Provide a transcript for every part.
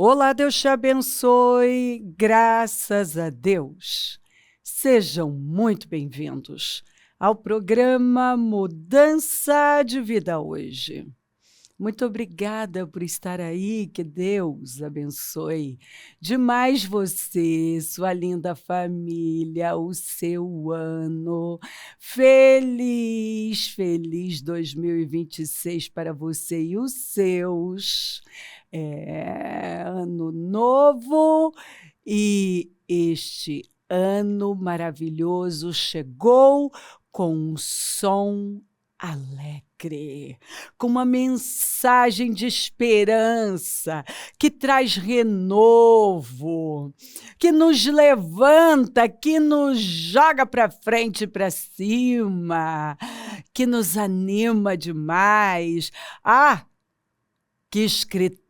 Olá, Deus te abençoe, graças a Deus. Sejam muito bem-vindos ao programa Mudança de Vida hoje. Muito obrigada por estar aí, que Deus abençoe demais você, sua linda família, o seu ano. Feliz, feliz 2026 para você e os seus. Ano novo e este ano maravilhoso chegou com um som alegre, com uma mensagem de esperança que traz renovo, que nos levanta, que nos joga para frente e para cima, que nos anima demais. Que escritura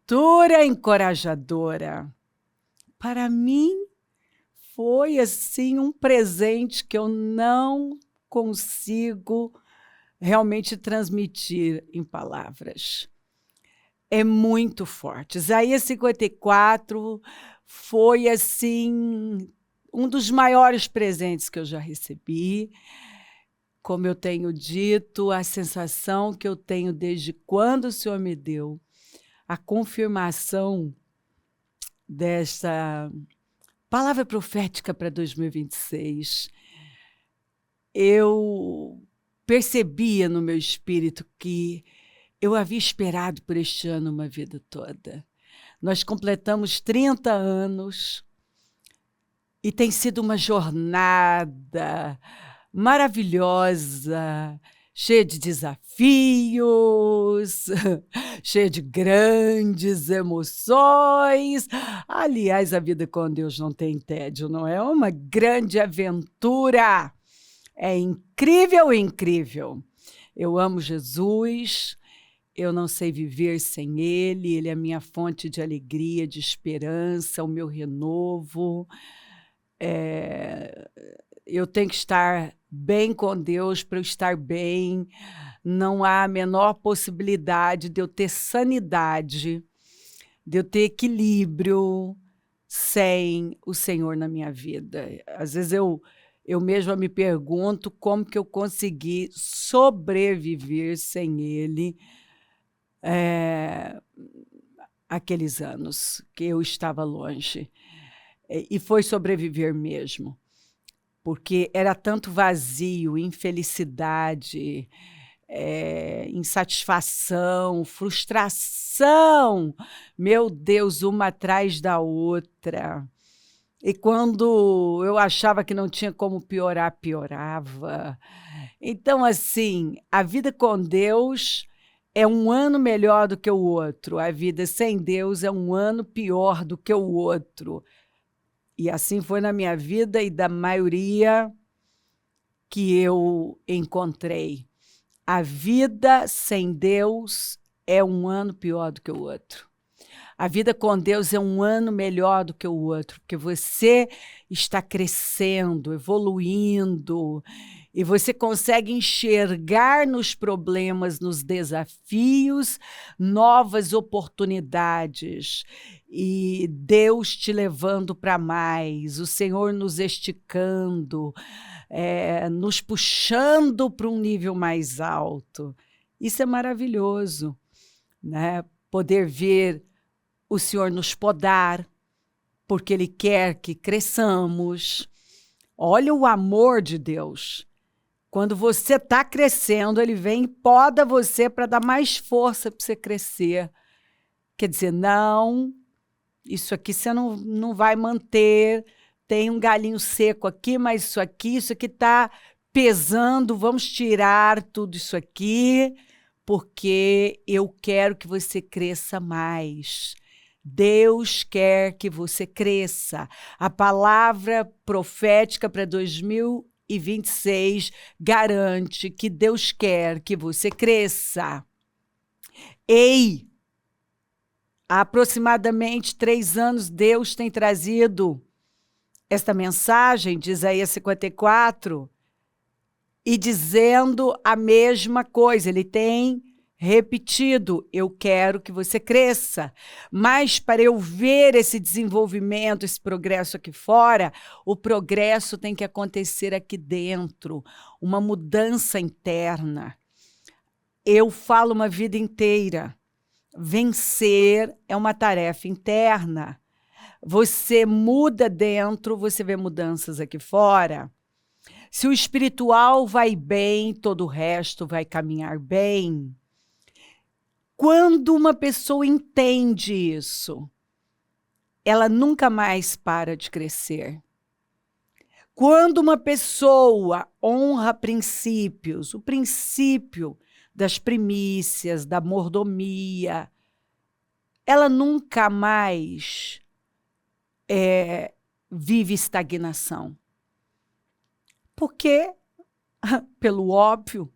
encorajadora! Para mim, foi assim um presente que eu não consigo realmente transmitir em palavras. É muito forte. Isaías 54 foi assim um dos maiores presentes que eu já recebi. Como eu tenho dito, a sensação que eu tenho desde quando o Senhor me deu a confirmação desta palavra profética para 2026, eu percebia no meu espírito que eu havia esperado por este ano uma vida toda. Nós completamos 30 anos e tem sido uma jornada maravilhosa, cheia de desafios, cheia de grandes emoções. Aliás, a vida com Deus não tem tédio, não é? Uma grande aventura. É incrível, incrível. Eu amo Jesus, eu não sei viver sem Ele, Ele é a minha fonte de alegria, de esperança, o meu renovo. Eu tenho que estar bem com Deus para eu estar bem. Não há a menor possibilidade de eu ter sanidade, de eu ter equilíbrio sem o Senhor na minha vida. Às vezes eu mesma me pergunto como que eu consegui sobreviver sem Ele aqueles anos que eu estava longe. E foi sobreviver mesmo. Porque era tanto vazio, infelicidade, insatisfação, frustração, meu Deus, uma atrás da outra. E quando eu achava que não tinha como piorar, piorava. Então, assim, a vida com Deus é um ano melhor do que o outro. A vida sem Deus é um ano pior do que o outro. E assim foi na minha vida e da maioria que eu encontrei. A vida sem Deus é um ano pior do que o outro. A vida com Deus é um ano melhor do que o outro, porque você está crescendo, evoluindo, e você consegue enxergar nos problemas, nos desafios, novas oportunidades. E Deus te levando para mais, o Senhor nos esticando, nos puxando para um nível mais alto. Isso é maravilhoso, né? Poder ver o Senhor nos podar, porque Ele quer que cresçamos. Olha o amor de Deus. Quando você está crescendo, Ele vem e poda você para dar mais força para você crescer. Quer dizer, não, isso aqui você não vai manter, tem um galinho seco aqui, mas isso aqui está pesando, vamos tirar tudo isso aqui, porque eu quero que você cresça mais. Deus quer que você cresça. A palavra profética para 2026 garante que Deus quer que você cresça. Ei, há aproximadamente 3 anos, Deus tem trazido esta mensagem de Isaías 54 e dizendo a mesma coisa. Ele tem Repetido, eu quero que você cresça, mas para eu ver esse desenvolvimento, esse progresso aqui fora, o progresso tem que acontecer aqui dentro, uma mudança interna. Eu falo uma vida inteira, vencer é uma tarefa interna. Você muda dentro, você vê mudanças aqui fora. Se o espiritual vai bem, todo o resto vai caminhar bem. Quando uma pessoa entende isso, ela nunca mais para de crescer. Quando uma pessoa honra princípios, o princípio das primícias, da mordomia, ela nunca mais vive estagnação. Porque, pelo óbvio,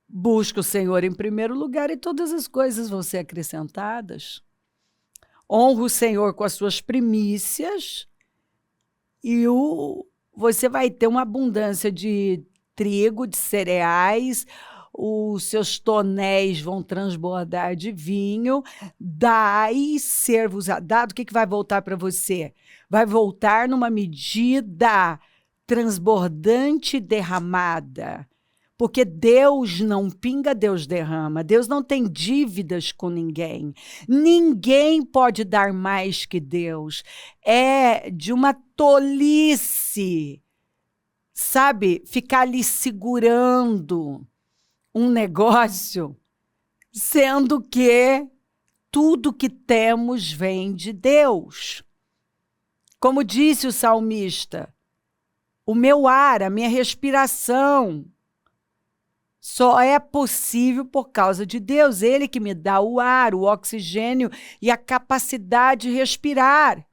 busca o Senhor em primeiro lugar e todas as coisas vão ser acrescentadas. Honra o Senhor com as suas primícias e você vai ter uma abundância de trigo, de cereais, os seus tonéis vão transbordar de vinho, dai, ser-vos dado, o que vai voltar para você? Vai voltar numa medida transbordante e derramada. Porque Deus não pinga, Deus derrama. Deus não tem dívidas com ninguém. Ninguém pode dar mais que Deus. É de uma tolice, sabe? Ficar ali segurando um negócio, sendo que tudo que temos vem de Deus. Como disse o salmista, o meu ar, a minha respiração, só é possível por causa de Deus. Ele que me dá o ar, o oxigênio e a capacidade de respirar.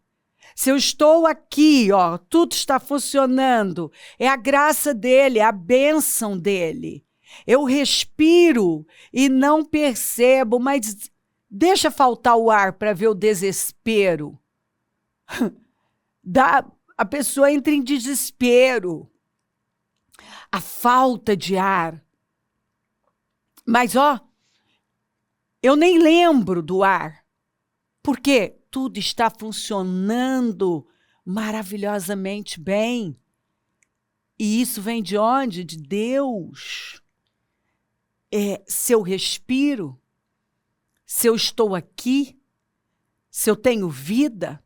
Se eu estou aqui, ó, tudo está funcionando, é a graça dele, é a bênção dele. Eu respiro e não percebo, mas deixa faltar o ar para ver o desespero. A pessoa entra em desespero. A falta de ar. Mas, ó, eu nem lembro do ar, porque tudo está funcionando maravilhosamente bem. E isso vem de onde? De Deus. Se eu respiro, se eu estou aqui, se eu tenho vida,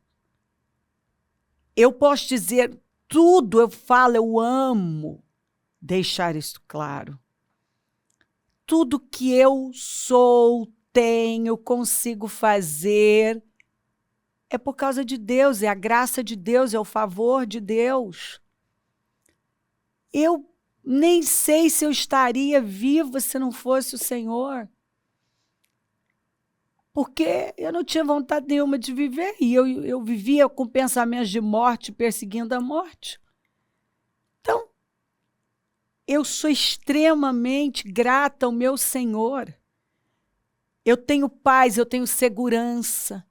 eu posso dizer tudo, eu falo, eu amo deixar isso claro. Tudo que eu sou, tenho, consigo fazer, é por causa de Deus, é a graça de Deus, é o favor de Deus. Eu nem sei se eu estaria viva se não fosse o Senhor. Porque eu não tinha vontade nenhuma de viver, e eu vivia com pensamentos de morte, perseguindo a morte. Então, eu sou extremamente grata ao meu Senhor. Eu tenho paz, eu tenho segurança.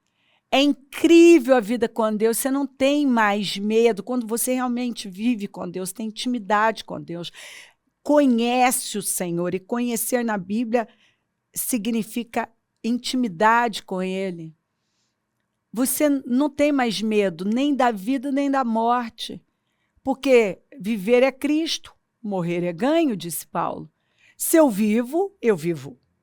É incrível a vida com Deus. Você não tem mais medo. Quando você realmente vive com Deus, tem intimidade com Deus, conhece o Senhor. E conhecer na Bíblia significa intimidade com Ele. Você não tem mais medo nem da vida nem da morte. Porque viver é Cristo. Morrer é ganho, disse Paulo. Se eu vivo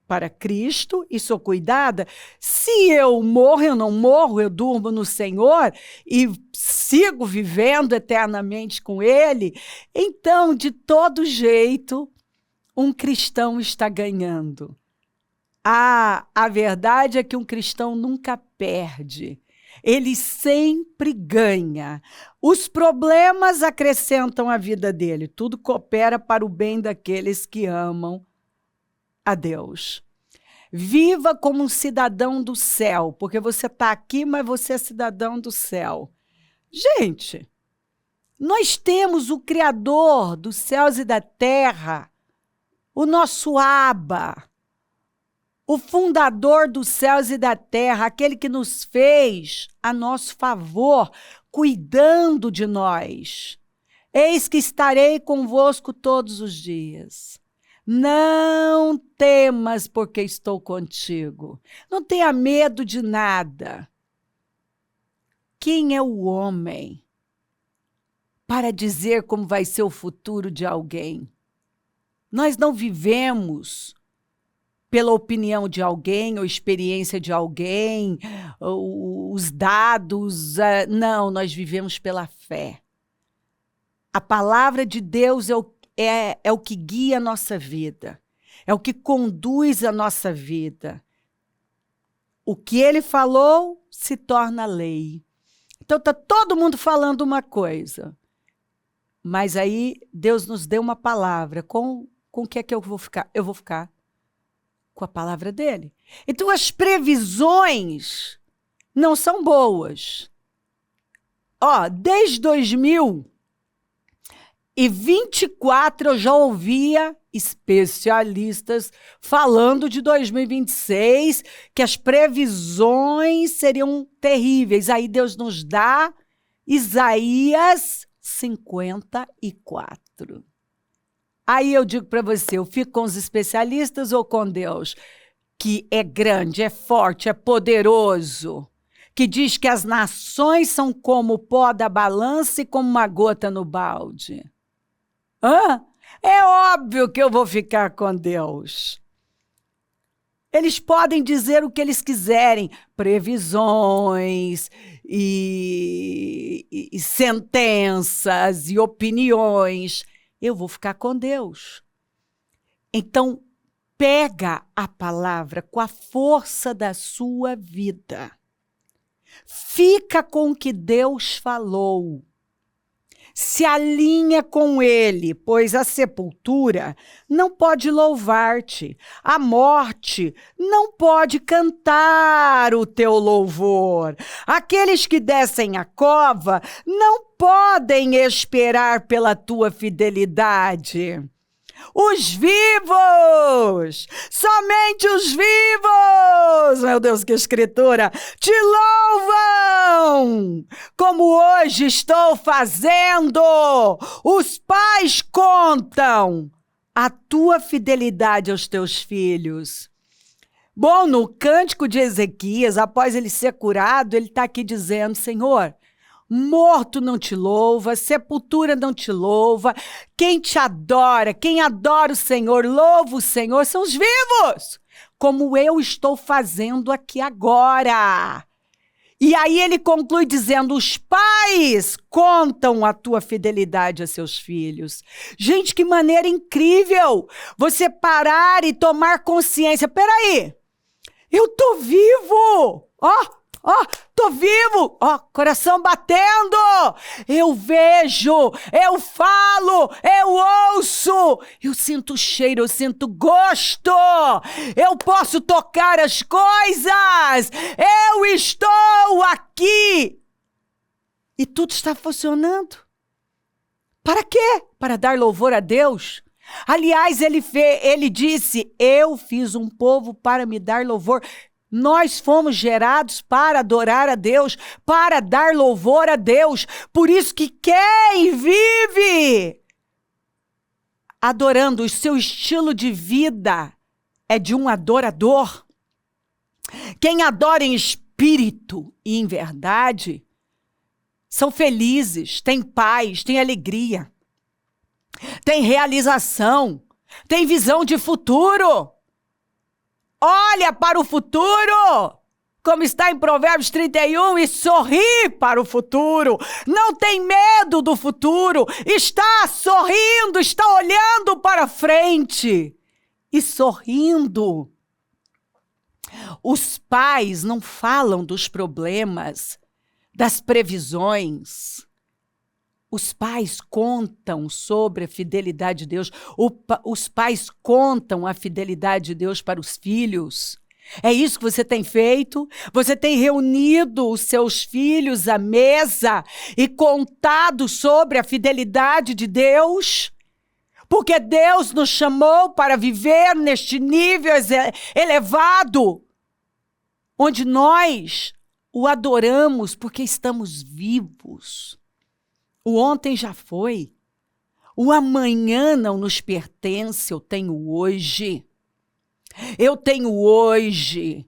para Cristo e sou cuidada. Se eu morro, eu não morro, eu durmo no Senhor e sigo vivendo eternamente com Ele. Então, de todo jeito, um cristão está ganhando. A verdade é que um cristão nunca perde. Ele sempre ganha. Os problemas acrescentam a vida dele. Tudo coopera para o bem daqueles que amam a Deus. Viva como um cidadão do céu, porque você está aqui, mas você é cidadão do céu. Gente, nós temos o Criador dos céus e da terra, o nosso Abba, o fundador dos céus e da terra, aquele que nos fez a nosso favor, cuidando de nós. Eis que estarei convosco todos os dias. Não temas, porque estou contigo. Não tenha medo de nada. Quem é o homem para dizer como vai ser o futuro de alguém? Nós não vivemos pela opinião de alguém ou experiência de alguém, ou os dados. Não, nós vivemos pela fé. A palavra de Deus é o que guia a nossa vida, é o que conduz a nossa vida. O que ele falou se torna lei. Então está todo mundo falando uma coisa, mas aí Deus nos deu uma palavra. Com o que é que eu vou ficar? Eu vou ficar com a palavra dele. Então as previsões não são boas. Desde 2024 eu já ouvia especialistas falando de 2026, que as previsões seriam terríveis. Aí Deus nos dá Isaías 54. Aí eu digo para você, eu fico com os especialistas ou com Deus, que é grande, é forte, é poderoso, que diz que as nações são como o pó da balança e como uma gota no balde? É óbvio que eu vou ficar com Deus. Eles podem dizer o que eles quiserem, previsões e sentenças e opiniões. Eu vou ficar com Deus. Então, pega a palavra com a força da sua vida. Fica com o que Deus falou. Se alinha com ele, pois a sepultura não pode louvar-te, a morte não pode cantar o teu louvor. Aqueles que descem a cova não podem esperar pela tua fidelidade. Os vivos, somente os vivos, meu Deus, que escritura, te louvam, como hoje estou fazendo. Os pais contam a tua fidelidade aos teus filhos. Bom, no cântico de Ezequias, após ele ser curado, ele está aqui dizendo, Senhor, morto não te louva, sepultura não te louva. Quem te adora, quem adora o Senhor, louva o Senhor, são os vivos, como eu estou fazendo aqui agora. E aí ele conclui dizendo, os pais contam a tua fidelidade a seus filhos. Gente, que maneira incrível você parar e tomar consciência. Peraí, eu tô vivo, tô vivo, coração batendo, eu vejo, eu falo, eu ouço, eu sinto cheiro, eu sinto gosto, eu posso tocar as coisas, eu estou aqui. E tudo está funcionando. Para quê? Para dar louvor a Deus. Aliás, ele disse, eu fiz um povo para me dar louvor. Nós fomos gerados para adorar a Deus, para dar louvor a Deus. Por isso que quem vive adorando, o seu estilo de vida é de um adorador. Quem adora em espírito e em verdade são felizes, têm paz, têm alegria, têm realização, têm visão de futuro. Olha para o futuro, como está em Provérbios 31, e sorri para o futuro. Não tem medo do futuro, está sorrindo, está olhando para frente e sorrindo. Os pais não falam dos problemas, das previsões. Os pais contam sobre a fidelidade de Deus. Os pais contam a fidelidade de Deus para os filhos. É isso que você tem feito? Você tem reunido os seus filhos à mesa e contado sobre a fidelidade de Deus? Porque Deus nos chamou para viver neste nível elevado, onde nós o adoramos porque estamos vivos. O ontem já foi. O amanhã não nos pertence, eu tenho hoje. Eu tenho hoje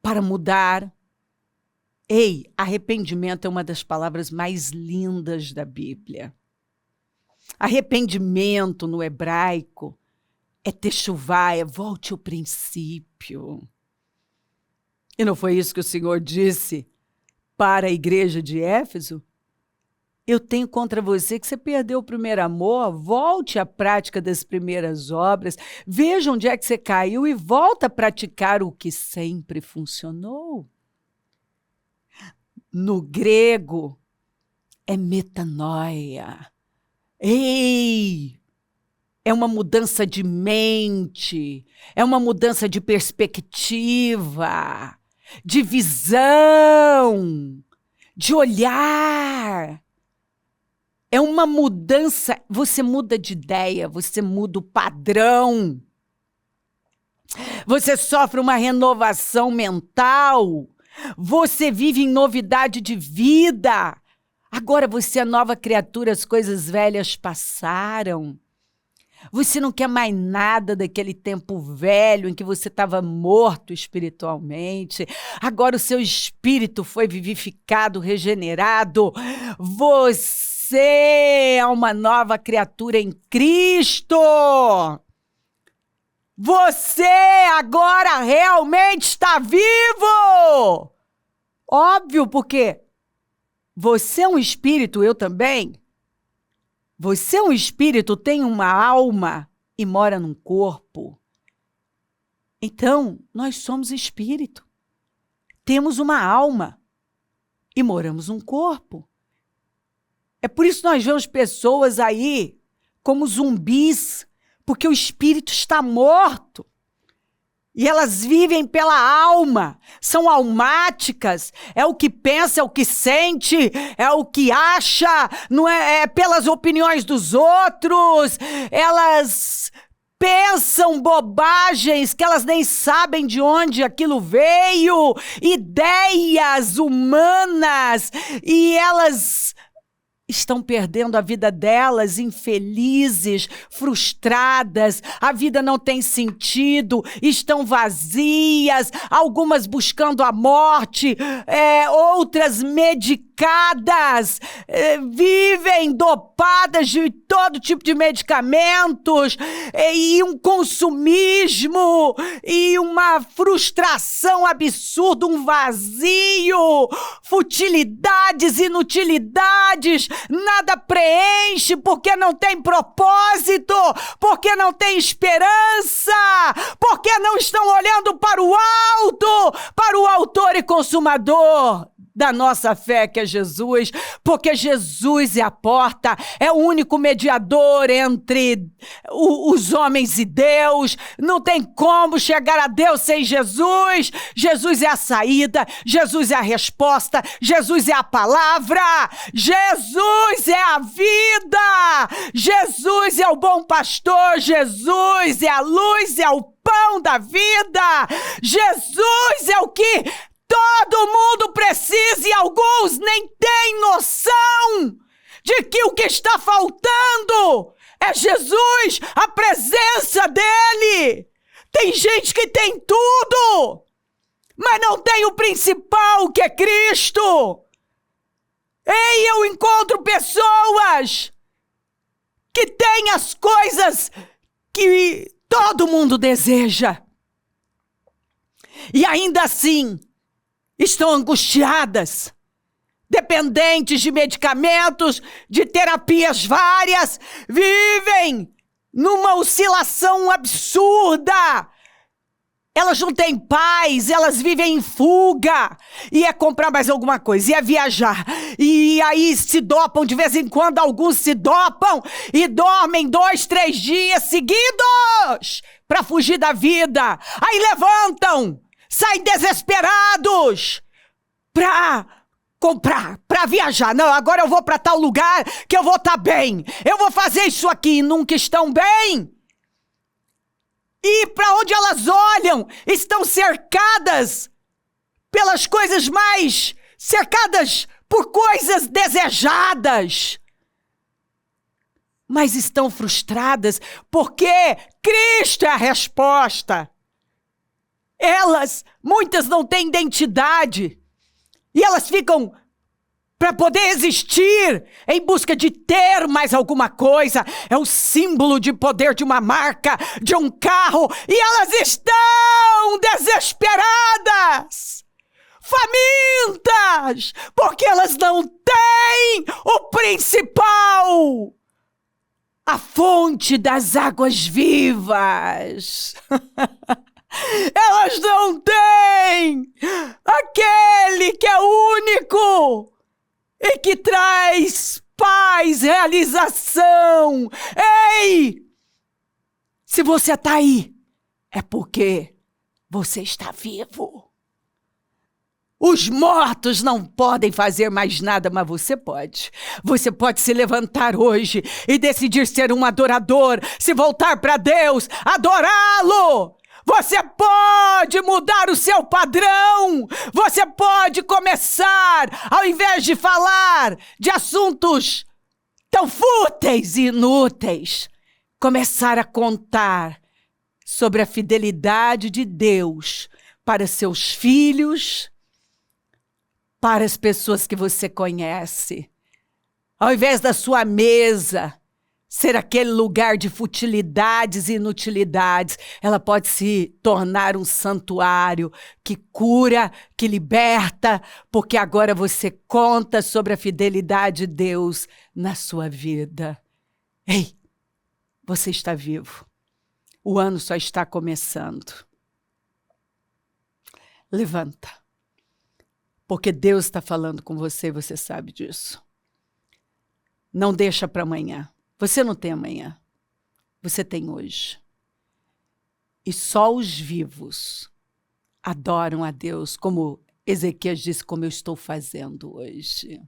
para mudar. Ei, arrependimento é uma das palavras mais lindas da Bíblia. Arrependimento no hebraico é techuvá, é volte ao princípio. E não foi isso que o Senhor disse para a igreja de Éfeso? Eu tenho contra você que você perdeu o primeiro amor, volte à prática das primeiras obras, veja onde é que você caiu e volta a praticar o que sempre funcionou. No grego, é metanoia. Ei! É uma mudança de mente, é uma mudança de perspectiva, de visão, de olhar. É uma mudança, você muda de ideia, você muda o padrão. Você sofre uma renovação mental, você vive em novidade de vida. Agora você é nova criatura, as coisas velhas passaram. Você não quer mais nada daquele tempo velho em que você estava morto espiritualmente. Agora o seu espírito foi vivificado, regenerado. Você é uma nova criatura em Cristo. Você agora realmente está vivo. Óbvio, porque você é um espírito, eu também. Você é um espírito, tem uma alma e mora num corpo. Então, nós somos espírito. Temos uma alma e moramos num corpo. É por isso que nós vemos pessoas aí como zumbis, porque o espírito está morto. E elas vivem pela alma, são almáticas, é o que pensa, é o que sente, é o que acha, não é pelas opiniões dos outros, elas pensam bobagens que elas nem sabem de onde aquilo veio, ideias humanas, e elas estão perdendo a vida delas, infelizes, frustradas, a vida não tem sentido, estão vazias, algumas buscando a morte, outras medicadas, vivem dopadas de todo tipo de medicamentos, e um consumismo, e uma frustração absurda, um vazio, futilidades, inutilidades, nada preenche porque não tem propósito, porque não tem esperança, porque não estão olhando para o alto, para o autor e consumador da nossa fé, que é Jesus, porque Jesus é a porta, é o único mediador entre os homens e Deus, não tem como chegar a Deus sem Jesus. Jesus é a saída, Jesus é a resposta, Jesus é a palavra, Jesus é a vida, Jesus é o bom pastor, Jesus é a luz, é o pão da vida, Jesus é o que todo mundo precisa e alguns nem têm noção de que o que está faltando é Jesus, a presença dele. Tem gente que tem tudo, mas não tem o principal, que é Cristo. Ei, eu encontro pessoas que têm as coisas que todo mundo deseja e ainda assim estão angustiadas, dependentes de medicamentos, de terapias várias, vivem numa oscilação absurda. Elas não têm paz, elas vivem em fuga, e é comprar mais alguma coisa, e é viajar, e aí se dopam de vez em quando, alguns se dopam e dormem 2, 3 dias seguidos para fugir da vida, aí levantam, saem desesperados para comprar, para viajar. Não, agora eu vou para tal lugar que eu vou estar bem. Eu vou fazer isso aqui. Nunca estão bem. E para onde elas olham, estão cercadas pelas coisas mais... cercadas por coisas desejadas. mas estão frustradas porque Cristo é a resposta. Muitas não têm identidade e elas ficam para poder existir em busca de ter mais alguma coisa. É o símbolo de poder de uma marca, de um carro, e elas estão desesperadas, famintas, porque elas não têm o principal, a fonte das águas vivas. Elas não têm aquele que é único e que traz paz, realização. Ei! Se você está aí, é porque você está vivo. Os mortos não podem fazer mais nada, mas você pode. Você pode se levantar hoje e decidir ser um adorador, se voltar para Deus, adorá-lo. Você pode mudar o seu padrão. Você pode começar, ao invés de falar de assuntos tão fúteis e inúteis, começar a contar sobre a fidelidade de Deus para seus filhos, para as pessoas que você conhece. Ao invés da sua mesa ser aquele lugar de futilidades e inutilidades, ela pode se tornar um santuário que cura, que liberta, porque agora você conta sobre a fidelidade de Deus na sua vida. Ei, você está vivo. O ano só está começando. Levanta, porque Deus está falando com você e você sabe disso. Não deixa para amanhã. Você não tem amanhã, você tem hoje. E só os vivos adoram a Deus, como Ezequias disse, como eu estou fazendo hoje.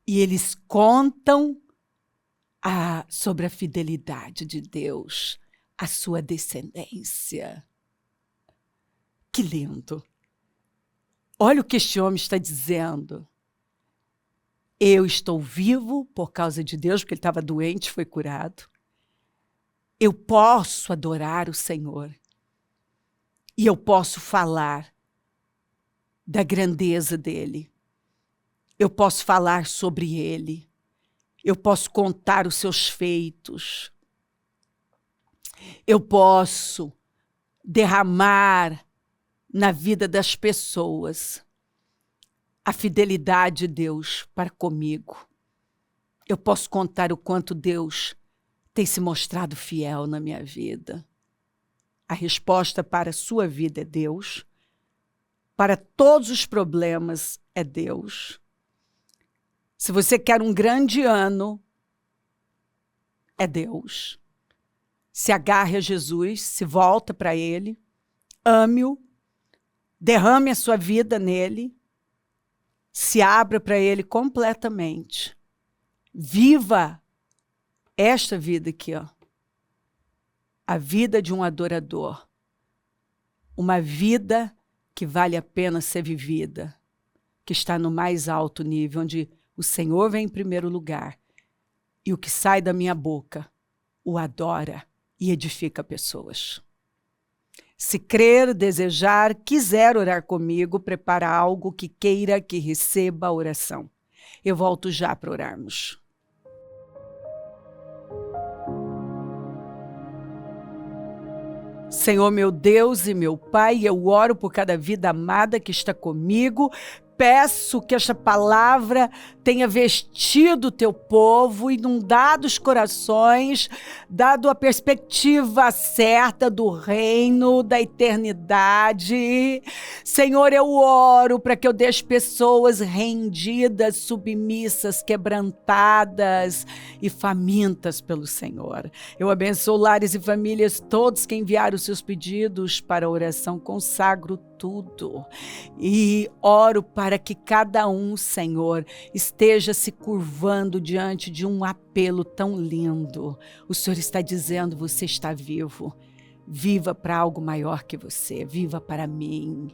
E eles contam sobre a fidelidade de Deus, a sua descendência. Que lindo! Olha o que este homem está dizendo. Eu estou vivo por causa de Deus, porque ele estava doente, foi curado. Eu posso adorar o Senhor. E eu posso falar da grandeza dele. Eu posso falar sobre ele. Eu posso contar os seus feitos. Eu posso derramar na vida das pessoas a fidelidade de Deus para comigo. Eu posso contar o quanto Deus tem se mostrado fiel na minha vida. A resposta para a sua vida é Deus. Para todos os problemas é Deus. Se você quer um grande ano, é Deus. Se agarre a Jesus, se volta para Ele, ame-o, derrame a sua vida nele, se abra para Ele completamente. Viva esta vida aqui, ó. A vida de um adorador. Uma vida que vale a pena ser vivida. Que está no mais alto nível, onde o Senhor vem em primeiro lugar. E o que sai da minha boca o adora e edifica pessoas. Se crer, desejar, quiser orar comigo, prepara algo que queira que receba a oração. Eu volto já para orarmos. Senhor, meu Deus e meu Pai, eu oro por cada vida amada que está comigo. Peço que esta palavra tenha vestido o teu povo, inundado os corações, dado a perspectiva certa do reino, da eternidade. Senhor, eu oro para que eu deixe pessoas rendidas, submissas, quebrantadas e famintas pelo Senhor. Eu abençoo lares e famílias, todos que enviaram os seus pedidos para a oração, consagro tudo. E oro para que cada um, Senhor, esteja se curvando diante de um apelo tão lindo. O Senhor está dizendo, você está vivo. Viva para algo maior que você. Viva para mim.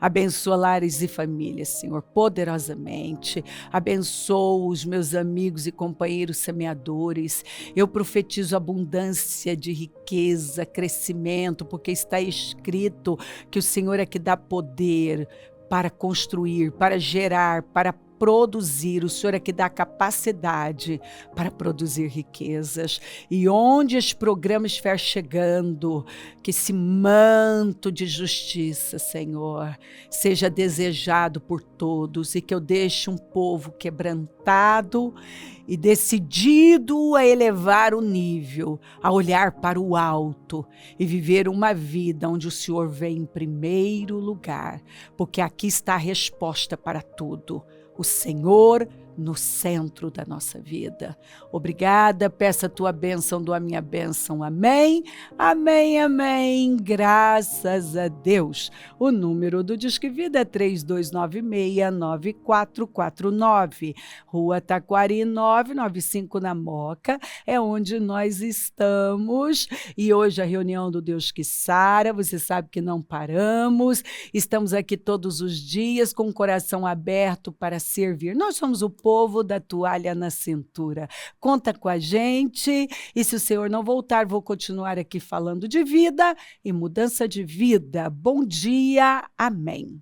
Abençoa lares e famílias, Senhor, poderosamente. Abençoa os meus amigos e companheiros semeadores. Eu profetizo abundância de riqueza, crescimento, porque está escrito que o Senhor é que dá poder para construir, para gerar, para produzir. O Senhor é que dá capacidade para produzir riquezas. E onde os programas estiver chegando, que esse manto de justiça, Senhor, seja desejado por todos e que eu deixe um povo quebrantado e decidido a elevar o nível, a olhar para o alto e viver uma vida onde o Senhor vem em primeiro lugar, porque aqui está a resposta para tudo. O Senhor no centro da nossa vida. Obrigada, peço a tua bênção, dou a minha bênção. Amém, amém, amém. Graças a Deus. O número do Disque Vida é 3296-9449. Rua Taquari 995 na Moca. É onde nós estamos. E hoje a reunião do Deus que Sara. Você sabe que não paramos. Estamos aqui todos os dias com o coração aberto para servir. Nós somos o povo da toalha na cintura. Conta com a gente e se o Senhor não voltar, vou continuar aqui falando de vida e mudança de vida. Bom dia, amém.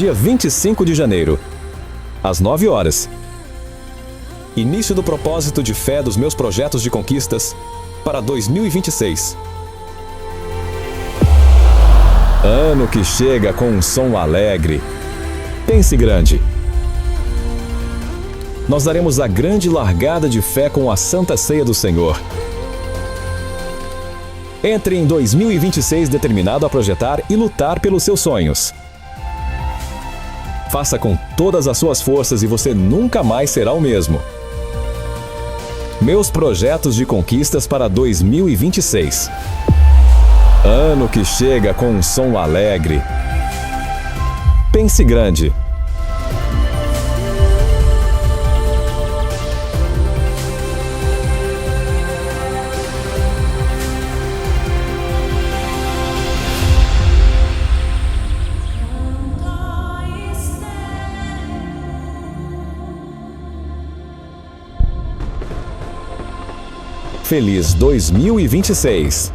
Dia 25 de janeiro, às 9 horas. Início do propósito de fé dos meus projetos de conquistas para 2026. Ano que chega com um som alegre. Pense grande. Nós daremos a grande largada de fé com a Santa Ceia do Senhor. Entre em 2026 determinado a projetar e lutar pelos seus sonhos. Faça com todas as suas forças e você nunca mais será o mesmo. Meus projetos de conquistas para 2026. Ano que chega com um som alegre. Pense grande. Feliz 2026!